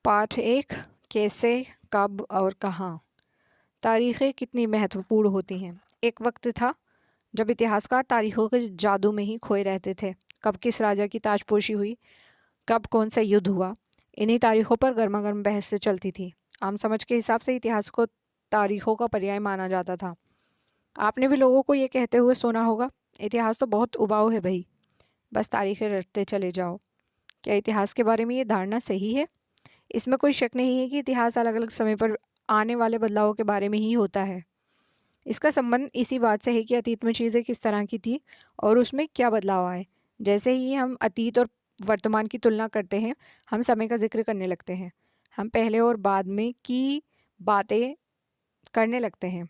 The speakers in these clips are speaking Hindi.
पाठ 1। कैसे, कब और कहाँ। तारीखें कितनी महत्वपूर्ण होती हैं। एक वक्त था जब इतिहासकार तारीखों के जादू में ही खोए रहते थे। कब किस राजा की ताजपोशी हुई, कब कौन सा युद्ध हुआ, इन्हीं तारीखों पर गर्मागर्म बहसें चलती थी। आम समझ के हिसाब से इतिहास को तारीखों का पर्याय माना जाता था। आपने भी लोगों को ये कहते हुए सुना होगा, इतिहास तो बहुत उबाऊ है भाई, बस तारीखें रटते चले जाओ। क्या इतिहास के बारे में ये धारणा सही है? इसमें कोई शक नहीं है कि इतिहास अलग अलग समय पर आने वाले बदलावों के बारे में ही होता है। इसका संबंध इसी बात से है कि अतीत में चीज़ें किस तरह की थी और उसमें क्या बदलाव आए। जैसे ही हम अतीत और वर्तमान की तुलना करते हैं, हम समय का जिक्र करने लगते हैं। हम पहले और बाद में की बातें करने लगते हैं।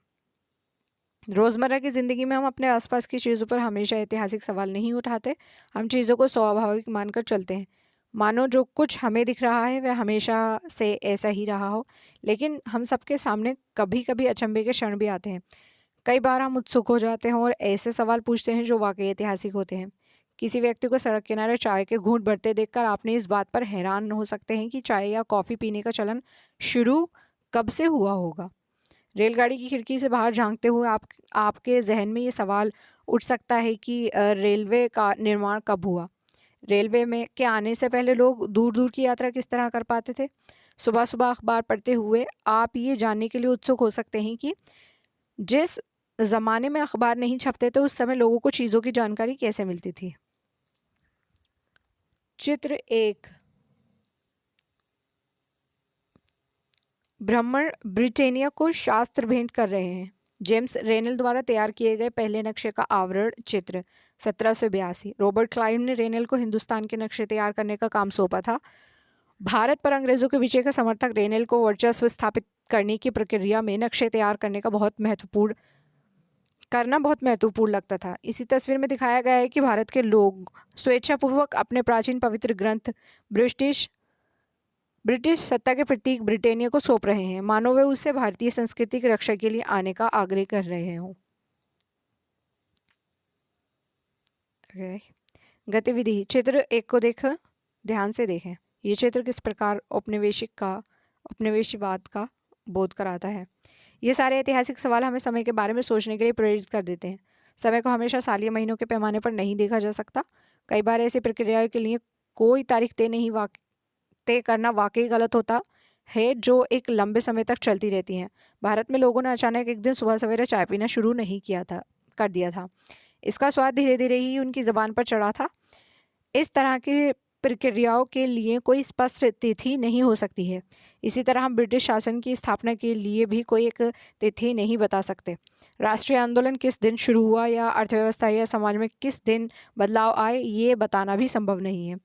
रोज़मर्रा की ज़िंदगी में हम अपने आसपास की चीज़ों पर हमेशा ऐतिहासिक सवाल नहीं उठाते। हम चीज़ों को स्वाभाविक मानकर चलते हैं, मानो जो कुछ हमें दिख रहा है वह हमेशा से ऐसा ही रहा हो। लेकिन हम सबके सामने कभी कभी अचंभे के क्षण भी आते हैं। कई बार हम उत्सुक हो जाते हैं और ऐसे सवाल पूछते हैं जो वाकई ऐतिहासिक होते हैं। किसी व्यक्ति को सड़क किनारे चाय के घूंट भरते देखकर आपने इस बात पर हैरान हो सकते हैं कि चाय या कॉफ़ी पीने का चलन शुरू कब से हुआ होगा। रेलगाड़ी की खिड़की से बाहर झांकते हुए आपके जहन में ये सवाल उठ सकता है कि रेलवे का निर्माण कब हुआ। रेलवे में के आने से पहले लोग दूर दूर की यात्रा किस तरह कर पाते थे। सुबह सुबह अखबार पढ़ते हुए आप ये जानने के लिए उत्सुक हो सकते हैं कि जिस ज़माने में अखबार नहीं छपते थे उस समय लोगों को चीज़ों की जानकारी कैसे मिलती थी। चित्र 1। ब्राह्मण ब्रिटेनिया को शास्त्र भेंट कर रहे हैं। जेम्स रेनल द्वारा तैयार किए गए पहले नक्शे का आवरण चित्र 1782। रॉबर्ट क्लाइव ने रेनल को हिंदुस्तान के नक्शे तैयार करने का काम सौंपा था। भारत पर अंग्रेजों के विजय का समर्थक रेनल को वर्चस्व स्थापित करने की प्रक्रिया में नक्शे तैयार करना बहुत महत्वपूर्ण लगता था। इसी तस्वीर में दिखाया गया है कि भारत के लोग स्वेच्छापूर्वक अपने प्राचीन पवित्र ग्रंथ ब्रिटिश सत्ता के प्रतीक ब्रिटेनिया को सौंप रहे हैं, मानो वे उससे भारतीय संस्कृति की रक्षा के लिए आने का आग्रह कर रहे हों। गतिविधि चित्र 1 को ध्यान से देखें। ये चित्र किस प्रकार उपनिवेशवाद का बोध कराता है। ये सारे ऐतिहासिक सवाल हमें समय के बारे में सोचने के लिए प्रेरित कर देते हैं। समय को हमेशा सालीय महीनों के पैमाने पर नहीं देखा जा सकता। कई बार ऐसी प्रक्रिया के लिए कोई तारीख तय करना वाकई गलत होता है, जो एक लंबे समय तक चलती रहती हैं। भारत में लोगों ने अचानक एक दिन सुबह सवेरे चाय पीना शुरू नहीं कर दिया था। इसका स्वाद धीरे धीरे ही उनकी ज़बान पर चढ़ा था। इस तरह की प्रक्रियाओं के लिए कोई स्पष्ट तिथि नहीं हो सकती है। इसी तरह हम ब्रिटिश शासन की स्थापना के लिए भी कोई एक तिथि नहीं बता सकते। राष्ट्रीय आंदोलन किस दिन शुरू हुआ या अर्थव्यवस्था या समाज में किस दिन बदलाव आए, ये बताना भी संभव नहीं है।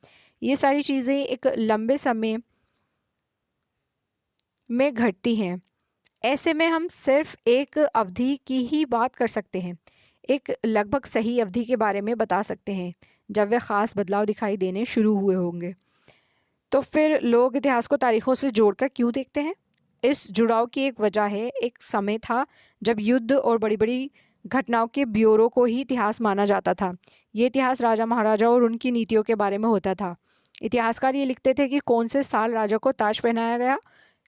ये सारी चीज़ें एक लंबे समय में घटती हैं। ऐसे में हम सिर्फ एक अवधि की ही बात कर सकते हैं, एक लगभग सही अवधि के बारे में बता सकते हैं जब वे ख़ास बदलाव दिखाई देने शुरू हुए होंगे। तो फिर लोग इतिहास को तारीखों से जोड़कर क्यों देखते हैं? इस जुड़ाव की एक वजह है, एक समय था जब युद्ध और बड़ी बड़ी घटनाओं के ब्यौरों को ही इतिहास माना जाता था। ये इतिहास राजा महाराजा और उनकी नीतियों के बारे में होता था। इतिहासकार ये लिखते थे कि कौन से साल राजा को ताज पहनाया गया,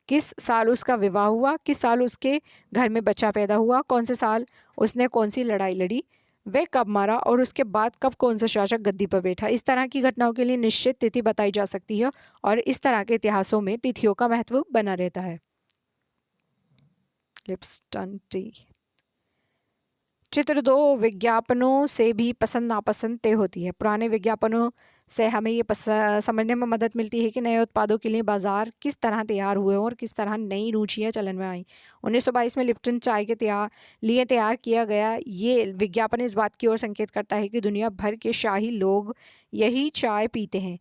किस साल उसका विवाह हुआ, किस साल उसके घर में बच्चा पैदा हुआ, कौन से साल उसने कौन सी लड़ाई लड़ी, वह कब मारा और उसके बाद कब कौन सा शासक गद्दी पर बैठा। इस तरह की घटनाओं के लिए निश्चित तिथि बताई जा सकती है और इस तरह के इतिहासों में तिथियों का महत्व बना रहता है। लिप्स्टन टी। चित्र 2। विज्ञापनों से भी पसंद नापसंद तय होती है। पुराने विज्ञापनों से हमें ये समझने में मदद मिलती है कि नए उत्पादों के लिए बाजार किस तरह तैयार हुए और किस तरह नई रुचियाँ चलन में आई। 1922 में लिप्टन चाय के लिए तैयार किया गया ये विज्ञापन इस बात की ओर संकेत करता है कि दुनिया भर के शाही लोग यही चाय पीते हैं।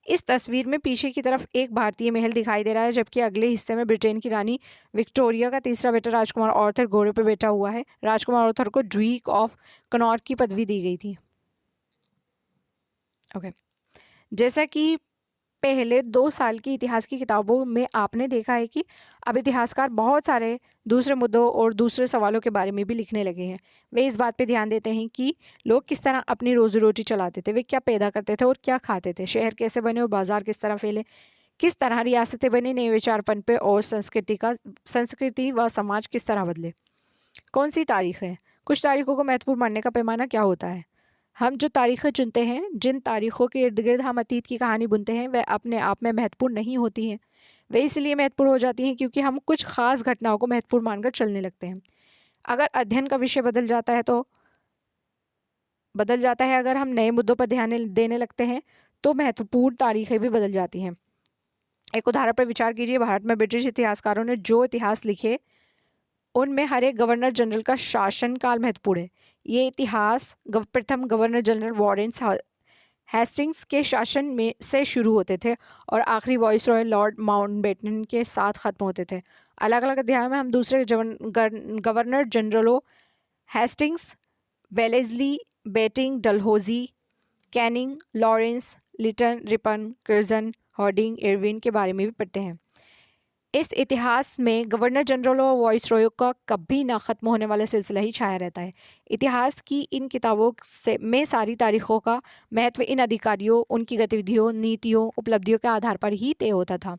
इस तस्वीर में पीछे की तरफ एक भारतीय महल दिखाई दे रहा है, जबकि अगले हिस्से में ब्रिटेन की रानी विक्टोरिया का तीसरा बेटा राजकुमार आर्थर घोड़े पर बैठा हुआ है। राजकुमार आर्थर को ड्यूक ऑफ कनॉट की पदवी दी गई थी। ओके, जैसा कि पहले 2 साल की इतिहास की किताबों में आपने देखा है कि अब इतिहासकार बहुत सारे दूसरे मुद्दों और दूसरे सवालों के बारे में भी लिखने लगे हैं। वे इस बात पे ध्यान देते हैं कि लोग किस तरह अपनी रोजी रोटी चलाते थे, वे क्या पैदा करते थे और क्या खाते थे, शहर कैसे बने और बाजार किस तरह फैले, किस तरह रियासतें बनी, नए विचार पनपे और संस्कृति व समाज किस तरह बदले। कौन सी तारीख है? कुछ तारीखों को महत्वपूर्ण मानने का पैमाना क्या होता है? हम जो तारीखें चुनते हैं, जिन तारीखों के इर्द गिर्द हम अतीत की कहानी बुनते हैं, वह अपने आप में महत्वपूर्ण नहीं होती हैं। वे इसलिए महत्वपूर्ण हो जाती हैं क्योंकि हम कुछ खास घटनाओं को महत्वपूर्ण मानकर चलने लगते हैं। अगर अध्ययन का विषय बदल जाता है, अगर हम नए मुद्दों पर ध्यान देने लगते हैं तो महत्वपूर्ण तारीखें भी बदल जाती हैं। एक उदाहरण पर विचार कीजिए। भारत में ब्रिटिश इतिहासकारों ने जो इतिहास लिखे, उनमें हर एक गवर्नर जनरल का शासनकाल महत्वपूर्ण है। ये इतिहास प्रथम गवर्नर जनरल वॉरेन हेस्टिंग्स के शासन में से शुरू होते थे और आखिरी वॉइसरॉय लॉर्ड माउंटबेटन के साथ खत्म होते थे। अलग अलग अध्याय में हम दूसरे गवर्नर जनरलों Hastings, Wellesley, Bentinck, Dalhousie, Canning, Lawrence, Lytton, Ripon, Curzon, Hardinge, Irwin के बारे में भी पढ़ते हैं। इस इतिहास में गवर्नर जनरल और वॉइसरॉय का कभी ना खत्म होने वाला सिलसिला ही छाया रहता है। इतिहास की इन किताबों में सारी तारीखों का महत्व इन अधिकारियों, उनकी गतिविधियों, नीतियों, उपलब्धियों के आधार पर ही तय होता था।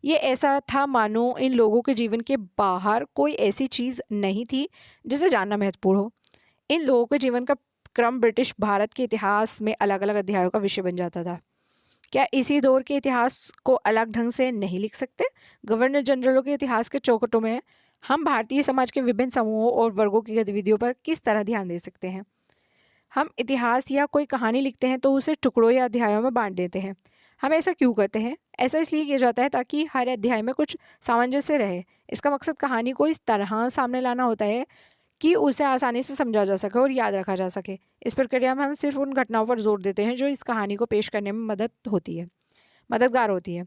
ये ऐसा था मानो इन लोगों के जीवन के बाहर कोई ऐसी चीज़ नहीं थी जिसे जानना महत्वपूर्ण हो। इन लोगों के जीवन का क्रम ब्रिटिश भारत के इतिहास में अलग अलग अध्यायों का विषय बन जाता था। क्या इसी दौर के इतिहास को अलग ढंग से नहीं लिख सकते? गवर्नर जनरलों के इतिहास के चौखटों में हम भारतीय समाज के विभिन्न समूहों और वर्गों की गतिविधियों पर किस तरह ध्यान दे सकते हैं? हम इतिहास या कोई कहानी लिखते हैं तो उसे टुकड़ों या अध्यायों में बांट देते हैं। हम ऐसा क्यों करते हैं? ऐसा इसलिए किया जाता है ताकि हर अध्याय में कुछ सामंजस्य रहे। इसका मकसद कहानी को इस तरह सामने लाना होता है कि उसे आसानी से समझा जा सके और याद रखा जा सके। इस प्रक्रिया में हम सिर्फ उन घटनाओं पर जोर देते हैं जो इस कहानी को पेश करने में मददगार होती है।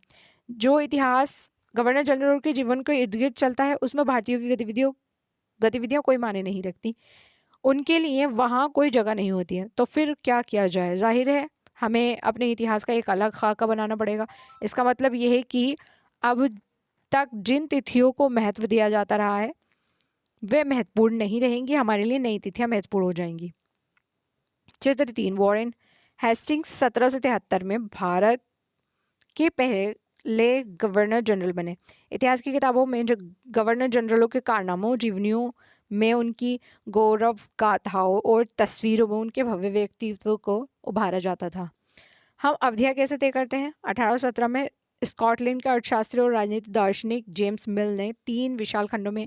जो इतिहास गवर्नर जनरल के जीवन के इर्द गिर्द चलता है, उसमें भारतीयों की गतिविधियाँ कोई मायने नहीं रखती। उनके लिए वहाँ कोई जगह नहीं होती है। तो फिर क्या किया जाए? जाहिर है हमें अपने इतिहास का एक अलग खाका बनाना पड़ेगा। इसका मतलब ये है कि अब तक जिन तिथियों को महत्व दिया जाता रहा है वे महत्वपूर्ण नहीं रहेंगी। हमारे लिए नई तिथियां महत्वपूर्ण हो जाएंगी। चित्र 3, वॉरेन हेस्टिंग्स 1773 में भारत के पहले गवर्नर जनरल बने। इतिहास की किताबों में जो गवर्नर जनरलों के कारनामों, जीवनियों में उनकी गौरव गाथाओं और तस्वीरों में उनके भव्य व्यक्तित्व को उभारा जाता था। हम अवधियाँ कैसे तय करते हैं? 1817 में स्कॉटलैंड के अर्थशास्त्री और राजनीतिक दार्शनिक जेम्स मिल ने 3 विशाल खंडों में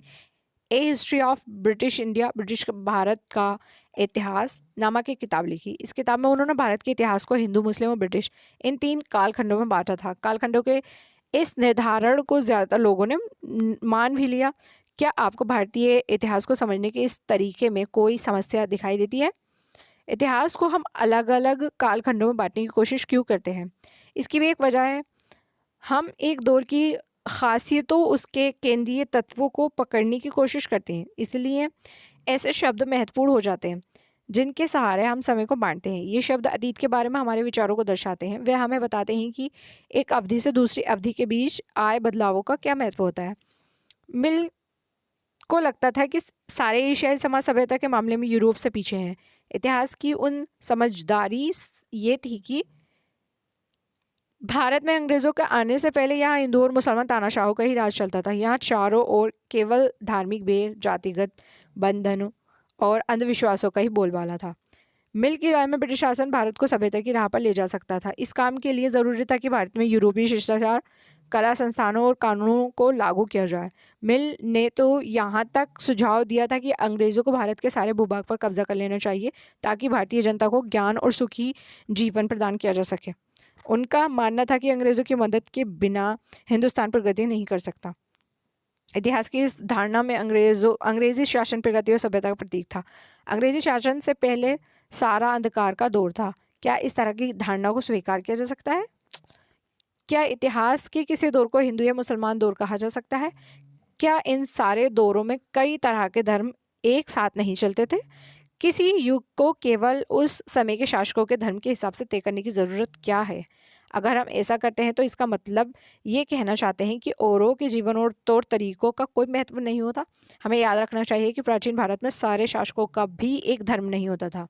a history of British India, British Bharat का इतिहास नामक एक किताब लिखी। इस किताब में उन्होंने भारत के इतिहास को हिंदू, मुस्लिम और ब्रिटिश इन 3 कालखंडों में बांटा था। कालखंडों के इस निर्धारण को ज़्यादातर लोगों ने मान भी लिया। क्या आपको भारतीय इतिहास को समझने के इस तरीके में कोई समस्या दिखाई देती है? इतिहास को हम अलग अलग कालखंडों में बांटने की कोशिश क्यों करते हैं? इसकी भी एक वजह है। हम एक दौर की खासियतों, उसके केंद्रीय तत्वों को पकड़ने की कोशिश करते हैं। इसलिए ऐसे शब्द महत्वपूर्ण हो जाते हैं जिनके सहारे हम समय को बांटते हैं। ये शब्द अतीत के बारे में हमारे विचारों को दर्शाते हैं। वे हमें बताते हैं कि एक अवधि से दूसरी अवधि के बीच आए बदलावों का क्या महत्व होता है। मिल को लगता था कि सारे एशियाई समाज सभ्यता के मामले में यूरोप से पीछे हैं। इतिहास की उन समझदारी ये थी कि भारत में अंग्रेज़ों के आने से पहले यहाँ हिंदू और मुसलमान तानाशाहों का ही राज चलता था। यहाँ चारों ओर केवल धार्मिक बैर, जातिगत बंधनों और अंधविश्वासों का ही बोलबाला था। मिल की राय में ब्रिटिश शासन भारत को सभ्यता की राह पर ले जा सकता था। इस काम के लिए ज़रूरी था कि भारत में यूरोपीय शिष्टाचार, कला संस्थानों और कानूनों को लागू किया जाए। मिल ने तो यहाँ तक सुझाव दिया था कि अंग्रेज़ों को भारत के सारे भूभाग पर कब्जा कर लेना चाहिए ताकि भारतीय जनता को ज्ञान और सुखी जीवन प्रदान किया जा सके। उनका मानना था कि अंग्रेज़ों की मदद के बिना हिंदुस्तान प्रगति नहीं कर सकता। इतिहास की इस धारणा में अंग्रेज़ी शासन प्रगति और सभ्यता का प्रतीक था। अंग्रेज़ी शासन से पहले सारा अंधकार का दौर था। क्या इस तरह की धारणा को स्वीकार किया जा सकता है? क्या इतिहास के किसी दौर को हिंदू या मुसलमान दौर कहा जा सकता है? क्या इन सारे दौरों में कई तरह के धर्म एक साथ नहीं चलते थे? किसी युग को केवल उस समय के शासकों के धर्म के हिसाब से तय करने की ज़रूरत क्या है? अगर हम ऐसा करते हैं तो इसका मतलब ये कहना चाहते हैं कि औरों के जीवन और तौर तरीकों का कोई महत्व नहीं होता। हमें याद रखना चाहिए कि प्राचीन भारत में सारे शासकों का भी एक धर्म नहीं होता था।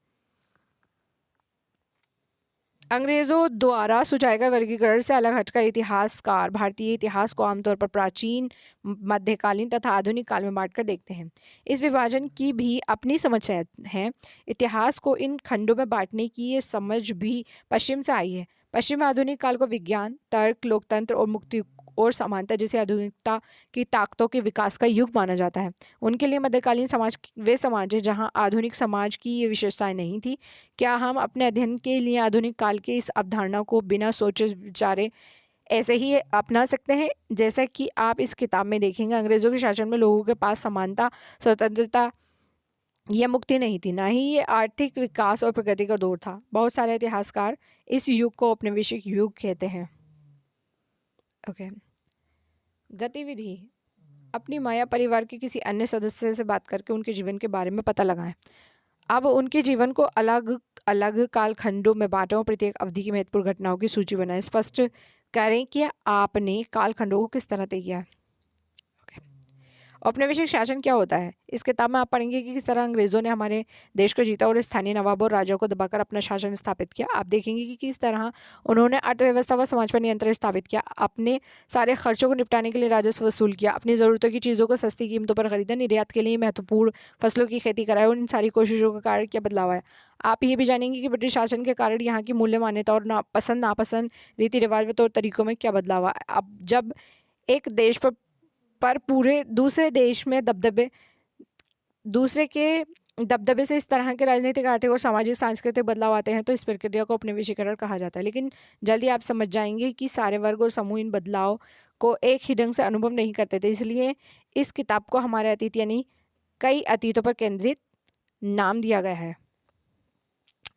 अंग्रेज़ों द्वारा सुझाए गए वर्गीकरण से अलग हटकर इतिहासकार भारतीय इतिहास को आमतौर पर प्राचीन, मध्यकालीन तथा आधुनिक काल में बांटकर देखते हैं। इस विभाजन की भी अपनी समझ है। इतिहास को इन खंडों में बांटने की ये समझ भी पश्चिम से आई है। पश्चिम में आधुनिक काल को विज्ञान, तर्क, लोकतंत्र और मुक्ति और समानता जैसी आधुनिकता की ताकतों के विकास का युग माना जाता है। उनके लिए मध्यकालीन समाज वे समाज है जहाँ आधुनिक समाज की ये विशेषताएं नहीं थी। क्या हम अपने अध्ययन के लिए आधुनिक काल की इस अवधारणा को बिना सोचे विचारे ऐसे ही अपना सकते हैं? जैसा कि आप इस किताब में देखेंगे, अंग्रेज़ों के शासन में लोगों के पास समानता, स्वतंत्रता या मुक्ति नहीं थी, ना ही ये आर्थिक विकास और प्रगति का दौर था। बहुत सारे इतिहासकार इस युग को औपनिवेशिक युग कहते हैं। ओके। गतिविधि: अपनी माया परिवार के किसी अन्य सदस्य से बात करके उनके जीवन के बारे में पता लगाएं। अब उनके जीवन को अलग अलग कालखंडों में बांटें और प्रत्येक अवधि की महत्वपूर्ण घटनाओं की सूची बनाएं। स्पष्ट करें कि आपने कालखंडों को किस तरह तय किया है। औपनिवेशिक शासन क्या होता है? इस किताब में आप पढ़ेंगे कि किस तरह अंग्रेज़ों ने हमारे देश को जीता और स्थानीय नवाबों और राजाओं को दबाकर अपना शासन स्थापित किया। आप देखेंगे कि किस तरह उन्होंने अर्थव्यवस्था व समाज पर नियंत्रण स्थापित किया, अपने सारे खर्चों को निपटाने के लिए राजस्व वसूल किया, अपनी ज़रूरतों की चीज़ों को सस्ती कीमतों पर खरीदा, निर्यात के लिए महत्वपूर्ण फसलों की खेती कराई और इन सारी कोशिशों के कारण क्या बदलाव आया। आप ये भी जानेंगे कि ब्रिटिश शासन के कारण यहाँ की मूल्य मान्यता और नापसंद रीति रिवाज व तौर तरीकों में क्या बदलाव आया। अब जब एक देश पर पूरे दूसरे देश में दूसरे के दबदबे से इस तरह के राजनीतिक, आर्थिक और सामाजिक सांस्कृतिक बदलाव आते हैं तो इस प्रक्रिया को औपनिवेशीकरण कहा जाता है। लेकिन जल्दी आप समझ जाएंगे कि सारे वर्ग और समूह इन बदलाव को एक ही ढंग से अनुभव नहीं करते थे। इसलिए इस किताब को हमारे अतीत यानी कई अतीतों पर केंद्रित नाम दिया गया है।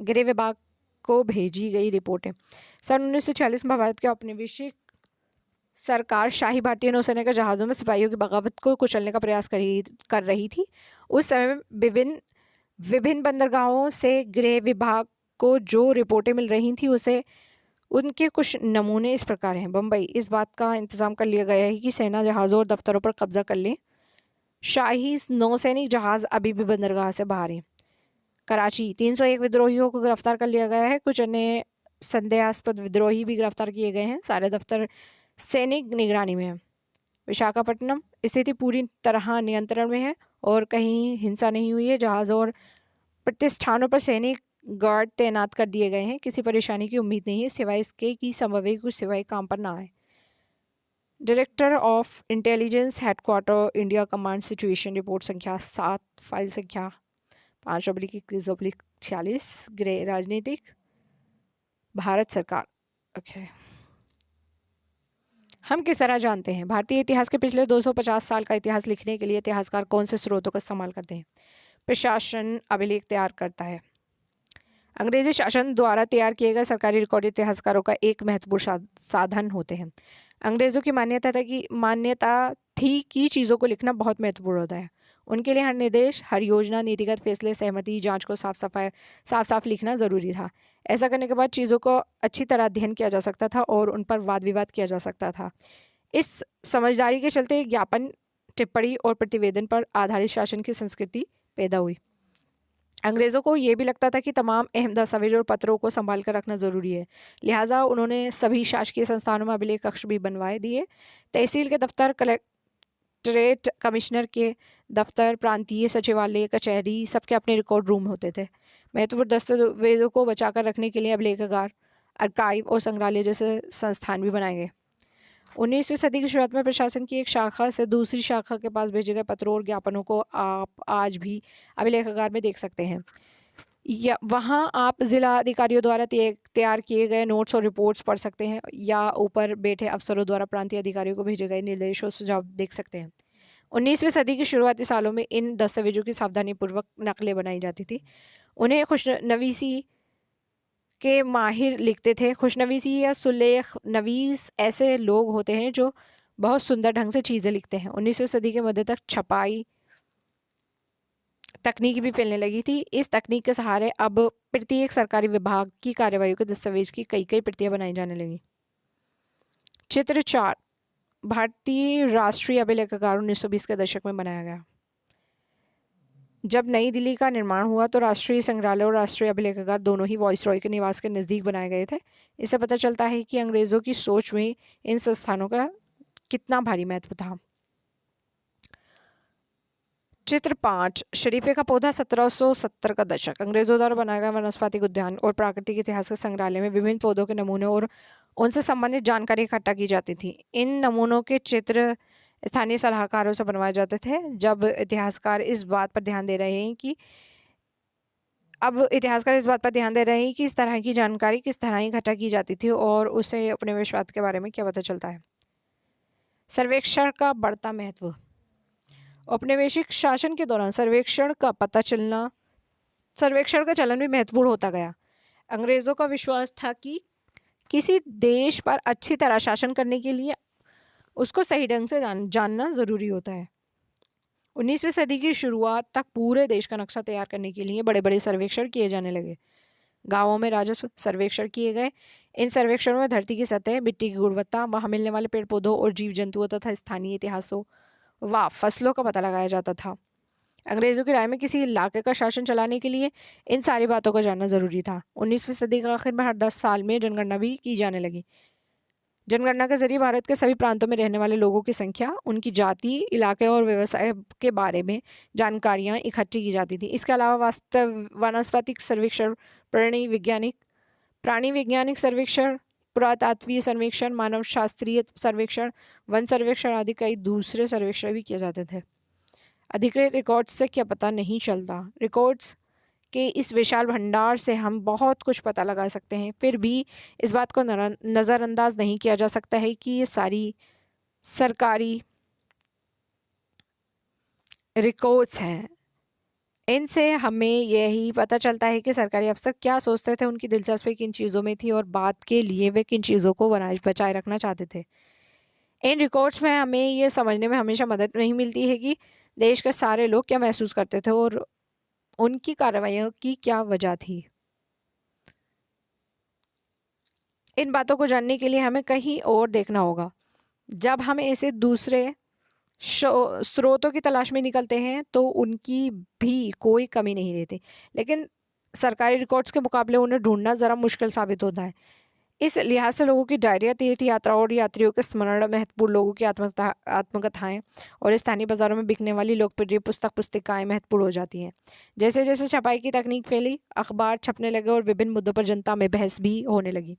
गृह विभाग को भेजी गई रिपोर्टें: सन 1946 में भारत के औपनिवेशिक सरकार शाही भारतीय नौसेना के जहाज़ों में सिपाहियों की बगावत को कुचलने का प्रयास कर रही थी। उस समय विभिन्न बंदरगाहों से गृह विभाग को जो रिपोर्टें मिल रही थी उसे उनके कुछ नमूने इस प्रकार हैं। बम्बई: इस बात का इंतज़ाम कर लिया गया है कि सेना जहाज़ों और दफ्तरों पर कब्जा कर ले। शाही नौसैनिक जहाज़ अभी भी बंदरगाह से बाहर हैं। कराची: 301 विद्रोहियों को गिरफ्तार कर लिया गया है। कुछ अन्य संदेहास्पद विद्रोही भी गिरफ्तार किए गए हैं। सारे दफ्तर सैनिक निगरानी में है। विशाखापट्टनम: स्थिति पूरी तरह नियंत्रण में है और कहीं हिंसा नहीं हुई है। जहाज़ों और प्रतिष्ठानों पर सैनिक गार्ड तैनात कर दिए गए हैं। किसी परेशानी की उम्मीद नहीं है सिवाय इसके कि संभव कुछ सिवाय काम पर ना आए। Director of intelligence headquarter India command situation report संख्या 7 फाइल संख्या 5/21/46 गृह राजनीतिक भारत सरकार। ओके। हम किस तरह जानते हैं? भारतीय इतिहास के पिछले 250 साल का इतिहास लिखने के लिए इतिहासकार कौन से स्रोतों का इस्तेमाल करते हैं? प्रशासन अभिलेख तैयार करता है। अंग्रेजी शासन द्वारा तैयार किए गए सरकारी रिकॉर्ड इतिहासकारों का एक महत्वपूर्ण साधन होते हैं। अंग्रेज़ों की मान्यता थी कि चीज़ों को लिखना बहुत महत्वपूर्ण होता है। उनके लिए हर निर्देश, हर योजना, नीतिगत फैसले, सहमति, जांच को साफ लिखना ज़रूरी था। ऐसा करने के बाद चीज़ों को अच्छी तरह अध्ययन किया जा सकता था और उन पर वाद विवाद किया जा सकता था। इस समझदारी के चलते ज्ञापन, टिप्पणी और प्रतिवेदन पर आधारित शासन की संस्कृति पैदा हुई। अंग्रेज़ों को ये भी लगता था कि तमाम अहम दस्तावेज और पत्रों को संभाल कर रखना ज़रूरी है। लिहाजा उन्होंने सभी शासकीय संस्थानों में अभिलेख कक्ष भी बनवाए दिए। तहसील के दफ्तर, कलेक्ट्रेट कमिश्नर के दफ्तर, प्रांतीय सचिवालय, कचहरी सबके अपने रिकॉर्ड रूम होते थे। महत्वपूर्ण दस्तावेजों को बचाकर रखने के लिए अभिलेखागार, आर्काइव और संग्रहालय जैसे संस्थान भी बनाए गए। 19वीं सदी की शुरुआत में प्रशासन की एक शाखा से दूसरी शाखा के पास भेजे गए पत्रों और ज्ञापनों को आप आज भी अभिलेखागार में देख सकते हैं। या वहाँ आप जिला अधिकारियों द्वारा तैयार किए गए नोट्स और रिपोर्ट्स पढ़ सकते हैं या ऊपर बैठे अफसरों द्वारा प्रांतीय अधिकारियों को भेजे गए निर्देश और सुझाव देख सकते हैं। 19वीं सदी के शुरुआती सालों में इन दस्तावेजों की सावधानीपूर्वक नकलें बनाई जाती थी। उन्हें खुशनवीसी के माहिर लिखते थे। खुशनवीसी या सुलेख नवीस ऐसे लोग होते हैं जो बहुत सुंदर ढंग से चीज़ें लिखते हैं। 19वीं सदी के मध्य तक छपाई तकनीक भी फैलने लगी थी। इस तकनीक के सहारे अब प्रत्येक सरकारी विभाग की कार्यवाहियों के दस्तावेज की कई प्रतियां बनाई जाने लगी। चित्र 4 भारतीय राष्ट्रीय अभिलेखागार 1920 के दशक में बनाया गया। जब नई दिल्ली का निर्माण हुआ तो राष्ट्रीय संग्रहालय और राष्ट्रीय अभिलेखागार दोनों ही वाइसरॉय के निवास के नज़दीक बनाए गए थे। इससे पता चलता है कि अंग्रेज़ों की सोच में इन संस्थानों का कितना भारी महत्व था। चित्र 5, शरीफे का पौधा। 1770 का दशक। अंग्रेजों द्वारा बनाया गया वनस्पतिक उद्यान और प्राकृतिक इतिहास के संग्रहालय में विभिन्न पौधों के नमूने और उनसे संबंधित जानकारी इकट्ठा की जाती थी। इन नमूनों के चित्र स्थानीय सलाहकारों से बनवाए जाते थे। जब इतिहासकार इस बात पर ध्यान दे रहे हैं कि इस तरह की जानकारी किस तरह इकट्ठा की जाती थी और उसे उपनिवेशवाद के बारे में क्या पता चलता है। सर्वेक्षण का बढ़ता महत्व। औपनिवेशिक शासन के दौरान सर्वेक्षण का चलन भी महत्वपूर्ण होता गया। अंग्रेज़ों का विश्वास था कि किसी देश पर अच्छी तरह शासन करने के लिए उसको सही ढंग से जानना ज़रूरी होता है। 19वीं सदी की शुरुआत तक पूरे देश का नक्शा तैयार करने के लिए बड़े बड़े सर्वेक्षण किए जाने लगे। गाँवों में राजस्व सर्वेक्षण किए गए। इन सर्वेक्षणों में धरती की सतह, मिट्टी की गुणवत्ता, वहाँ मिलने वाले पेड़ पौधों और जीव जंतुओं तथा स्थानीय इतिहासों व फसलों का पता लगाया जाता था। अंग्रेज़ों की राय में किसी इलाके का शासन चलाने के लिए इन सारी बातों को जानना ज़रूरी था। 19वीं सदी के आखिर में हर 10 साल में जनगणना भी की जाने लगी। जनगणना के जरिए भारत के सभी प्रांतों में रहने वाले लोगों की संख्या, उनकी जाति, इलाके और व्यवसाय के बारे में जानकारियाँ इकट्ठी की जाती थी। इसके अलावा वनस्पतिक सर्वेक्षण, प्राणी वैज्ञानिक सर्वेक्षण, पुरातात्वीय सर्वेक्षण, मानव शास्त्रीय सर्वेक्षण, वन सर्वेक्षण आदि कई दूसरे सर्वेक्षण भी किए जाते थे। अधिकृत रिकॉर्ड्स से क्या पता नहीं चलता। रिकॉर्ड्स के इस विशाल भंडार से हम बहुत कुछ पता लगा सकते हैं, फिर भी इस बात को नज़रअंदाज नहीं किया जा सकता है कि ये सारी सरकारी रिकॉर्ड्स हैं। इनसे हमें यही पता चलता है कि सरकारी अफसर क्या सोचते थे, उनकी दिलचस्पी किन चीज़ों में थी और बात के लिए वे किन चीज़ों को बचाए रखना चाहते थे। इन रिकॉर्ड्स में हमें ये समझने में हमेशा मदद नहीं मिलती है कि देश के सारे लोग क्या महसूस करते थे और उनकी कार्रवाइयों की क्या वजह थी। इन बातों को जानने के लिए हमें कहीं और देखना होगा। जब हम ऐसे दूसरे स्रोतों की तलाश में निकलते हैं तो उनकी भी कोई कमी नहीं रहती, लेकिन सरकारी रिकॉर्ड्स के मुकाबले उन्हें ढूंढना ज़रा मुश्किल साबित होता है। इस लिहाज से लोगों की डायरिया, तीर्थ यात्रा और यात्रियों के स्मरण, महत्वपूर्ण लोगों की आत्मकथाएं और स्थानीय बाज़ारों में बिकने वाली लोकप्रिय पुस्तिकाएं महत्वपूर्ण हो जाती हैं। जैसे जैसे छपाई की तकनीक फैली, अखबार छपने लगे और विभिन्न मुद्दों पर जनता में बहस भी होने लगी।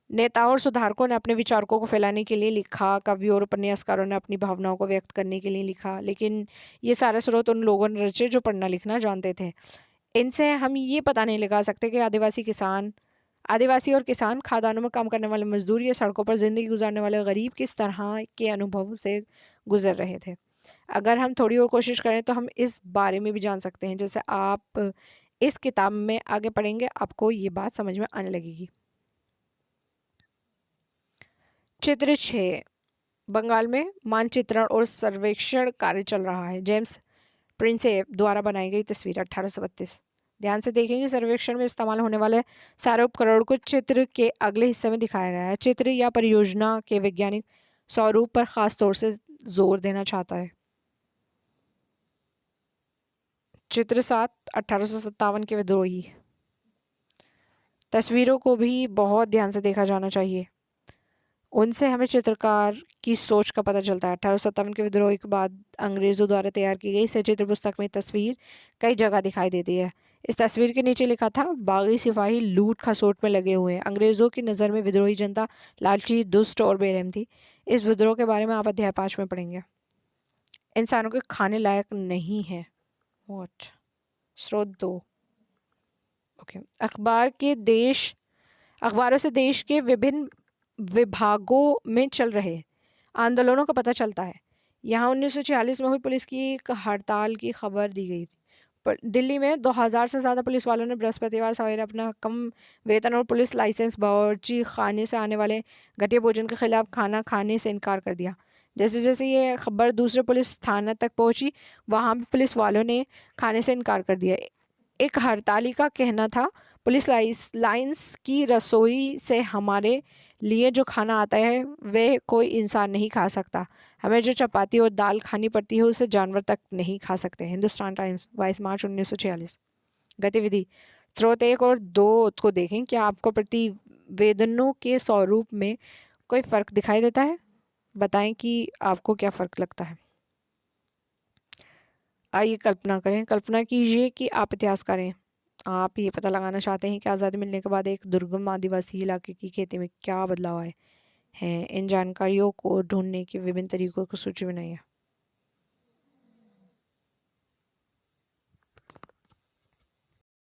नेताओं और सुधारकों ने अपने विचारों को फैलाने के लिए लिखा, कवियों और उपन्यासकारों ने अपनी भावनाओं को व्यक्त करने के लिए लिखा, लेकिन ये सारे स्रोत उन लोगों ने रचे जो पढ़ना लिखना जानते थे। इनसे हम ये पता नहीं लगा सकते कि आदिवासी और किसान, खादानों में काम करने वाले मजदूर या सड़कों पर ज़िंदगी गुजारने वाले गरीब किस तरह के अनुभव से गुजर रहे थे। अगर हम थोड़ी और कोशिश करें तो हम इस बारे में भी जान सकते हैं। जैसे आप इस किताब में आगे पढ़ेंगे, आपको ये बात समझ में आने लगेगी। चित्र 6, बंगाल में मानचित्रण और सर्वेक्षण कार्य चल रहा है। जेम्स प्रिंसेप द्वारा बनाई गई तस्वीर 1832। ध्यान से देखेंगे, सर्वेक्षण में इस्तेमाल होने वाले सारे उपकरण को चित्र के अगले हिस्से में दिखाया गया है। चित्र या परियोजना के वैज्ञानिक स्वरूप पर खास तौर से जोर देना चाहता है। चित्र 7, 1857 के विद्रोही। तस्वीरों को भी बहुत ध्यान से देखा जाना चाहिए, उनसे हमें चित्रकार की सोच का पता चलता है। 1857 के विद्रोह के बाद अंग्रेज़ों द्वारा तैयार की गई सचित्र पुस्तक में तस्वीर कई जगह दिखाई देती है। इस तस्वीर के नीचे लिखा था, बागी सिपाही लूट खसोट में लगे हुए हैं। अंग्रेज़ों की नज़र में विद्रोही जनता लालची, दुष्ट और बेरहम थी। इस विद्रोह के बारे में आप अध्याय 5 में पढ़ेंगे। इंसानों के खाने लायक नहीं है। वॉट? स्रोत 2। ओके। अखबारों से देश के विभिन्न विभागों में चल रहे आंदोलनों का पता चलता है। यहाँ 1946 में हुई पुलिस की एक हड़ताल की खबर दी गई थी। दिल्ली में 2000 से ज़्यादा पुलिस वालों ने बृहस्पतिवार सवेरे अपना कम वेतन और पुलिस लाइसेंस बावर्ची खाने से आने वाले घटिया भोजन के खिलाफ खाना खाने से इनकार कर दिया। जैसे जैसे ये खबर दूसरे पुलिस थाना तक पहुंची, वहाँ भी पुलिस वालों ने खाने से इनकार कर दिया। एक हड़ताली का कहना था, पुलिस लाइन्स की रसोई से हमारे लिए जो खाना आता है वह कोई इंसान नहीं खा सकता। हमें जो चपाती और दाल खानी पड़ती है उसे जानवर तक नहीं खा सकते। हिंदुस्तान टाइम्स 22 मार्च 1946। गतिविधि स्रोत 1 और 2 को देखें। क्या आपको प्रतिवेदनों के स्वरूप में कोई फ़र्क दिखाई देता है? बताएं कि आपको क्या फ़र्क लगता है। आइए कल्पना करें। कल्पना कीजिए कि आप इतिहासकार हैं। आप ये पता लगाना चाहते हैं कि आज़ादी मिलने के बाद एक दुर्गम आदिवासी इलाके की खेती में क्या बदलाव आए हैं। इन जानकारियों को ढूंढने के विभिन्न तरीकों की सूची बनाइए।